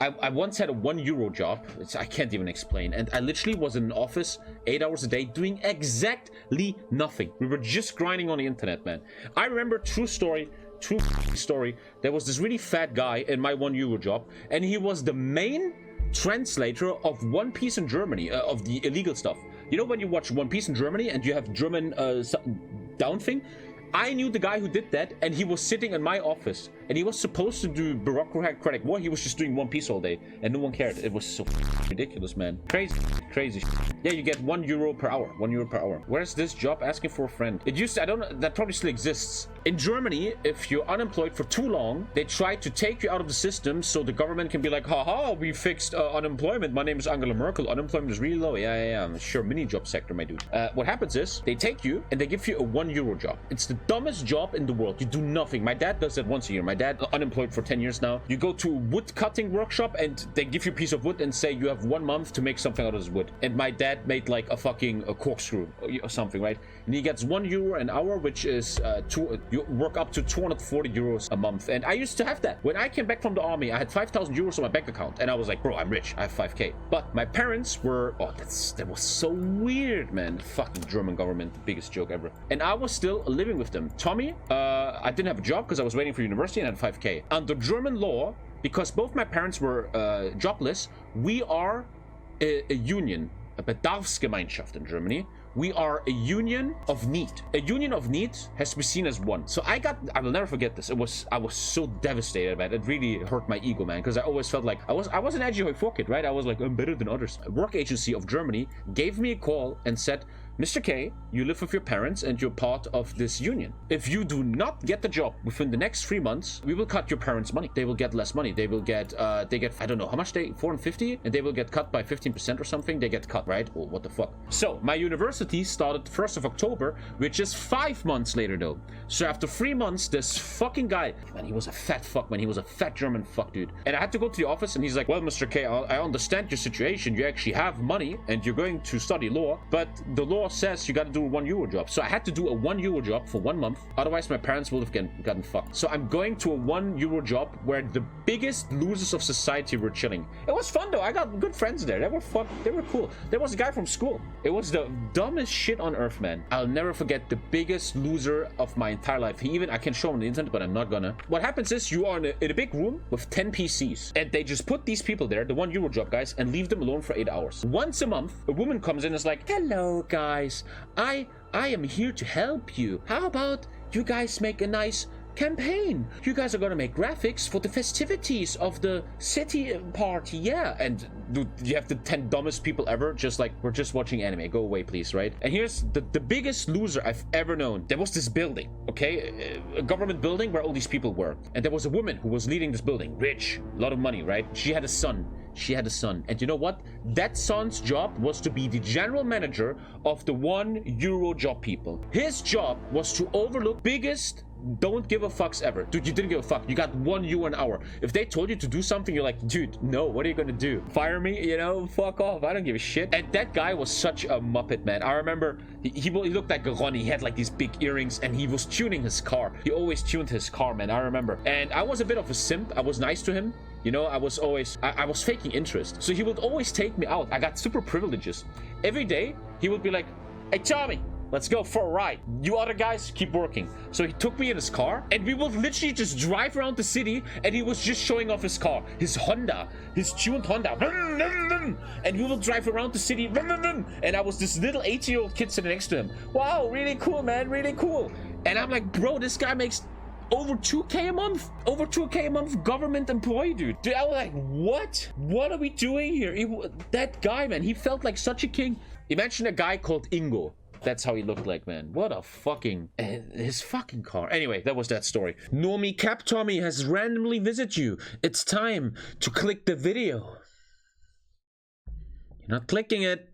I once had a €1 job. I can't even explain. And I literally was in an office 8 hours a day doing exactly nothing. We were just grinding on the internet, man. I remember, true story, there was this really fat guy in my €1 job, and he was the main translator of One Piece in Germany, of the illegal stuff. You know when you watch One Piece in Germany and you have German down thing? I knew the guy who did that, and he was sitting in my office, and he was supposed to do bureaucratic work. He was just doing One Piece all day, and no one cared. It was so ridiculous, man. Crazy. Yeah, you get €1 per hour. €1 per hour. Where's this job? Asking for a friend. It used to, I don't know, that probably still exists. In Germany, if you're unemployed for too long, they try to take you out of the system so the government can be like, haha, we fixed unemployment. My name is Angela Merkel. Unemployment is really low. Yeah. Sure, mini job sector, my dude. What happens is, they take you, and they give you a €1 job. It's the dumbest job in the world. You do nothing. My dad does that once a year. My dad, unemployed for 10 years now. You go to a wood cutting workshop, and they give you a piece of wood and say you have 1 month to make something out of this wood. And my dad made like a fucking corkscrew or something, right? And he gets €1 an hour, which is you work up to €240 a month. And I used to have that. When I came back from the army, I had €5,000 on my bank account, and I was like, bro, I'm rich. I have 5K. But my parents were, that was so weird, man. The fucking German government, the biggest joke ever. And I was still living with them. Tommy, I didn't have a job because I was waiting for university, and I had 5K. Under German law, because both my parents were jobless, we are a union, a Bedarfsgemeinschaft in Germany. We are a union of need. A union of need has to be seen as one. So I will never forget this. I was so devastated, man. It really hurt my ego, man, because I always felt like I was an HOI4 kid, right? I was like, I'm better than others. A work agency of Germany gave me a call and said, Mr. K, you live with your parents and you're part of this union. If you do not get the job within the next 3 months, we will cut your parents' money. They will get less money. They get, I don't know how much $450, and they will get cut by 15% or something. They get cut, right? Oh, what the fuck? So my university started 1st of October, which is 5 months later though. So after 3 months, this fucking guy, man, he was a fat fuck, man. He was a fat German fuck, dude. And I had to go to the office, and he's like, well, Mr. K, I understand your situation. You actually have money and you're going to study law, but the law says you got to do a €1 job. So I had to do a €1 job for 1 month. Otherwise, my parents would have gotten fucked. So I'm going to a €1 job where the biggest losers of society were chilling. It was fun though. I got good friends there. They were fun. They were cool. There was a guy from school. It was the dumbest shit on earth, man. I'll never forget the biggest loser of my entire life. I can show him on the internet, but I'm not gonna. What happens is you are in a big room with 10 PCs, and they just put these people there, the €1 job guys, and leave them alone for 8 hours. Once a month, a woman comes in and is like, hello guys, I am here to help you. How about you guys make a nice campaign? You guys are gonna make graphics for the festivities of the city party, yeah. And dude, you have the 10 dumbest people ever, just like, we're just watching anime, go away please, right? And here's the biggest loser I've ever known. There was this building, okay, a government building where all these people were, and there was a woman who was leading this building, rich, a lot of money, right? She had a son. And you know what? That son's job was to be the general manager of the €1 job people. His job was to overlook biggest don't give a fucks ever. Dude, you didn't give a fuck. You got €1 an hour. If they told you to do something, you're like, dude, no, what are you gonna do? Fire me? You know, fuck off. I don't give a shit. And that guy was such a muppet, man. I remember he looked like Ronnie. He had like these big earrings, and he was tuning his car. He always tuned his car, man. I remember. And I was a bit of a simp. I was nice to him. You know, I was faking interest. So he would always take me out. I got super privileges. Every day, he would be like, hey, Tommy, let's go for a ride. You other guys, keep working. So he took me in his car, and we would literally just drive around the city, and he was just showing off his car. His Honda. His tuned Honda. And we would drive around the city. And I was this little 18-year-old kid sitting next to him. Wow, really cool, man. Really cool. And I'm like, bro, this guy makes over 2K a month. Over 2K a month government employee, dude. Dude, I was like, what? What are we doing here? That guy, man, he felt like such a king. Imagine a guy called Ingo. That's how he looked like, man. What a fucking... his fucking car. Anyway, that was that story. Normie Cap Tommy has randomly visited you. It's time to click the video. You're not clicking it.